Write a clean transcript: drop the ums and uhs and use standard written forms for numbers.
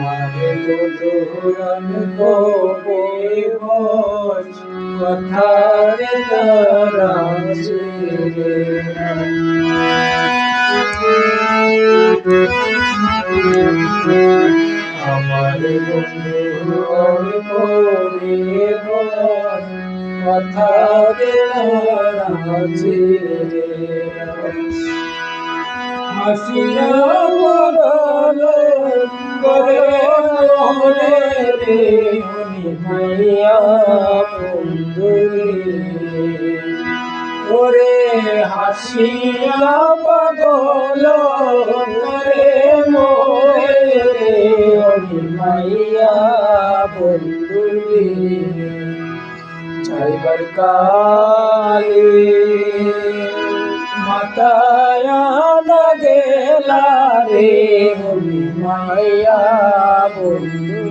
আমার মধুরন কবে বস কথার দ্বারা ছিড়ে আমার মধুরন কবে বস কথার দ্বারা ছিড়ে হাসিয়া বদলে করে মোরে রে মাইয়া বন্ধুরে ওরে হাসিয়া বদল করে মোরে রে মাইয়া বন্ধুরে যাইবার কালে মাতায়া গেলা রে মায়া বন্ধু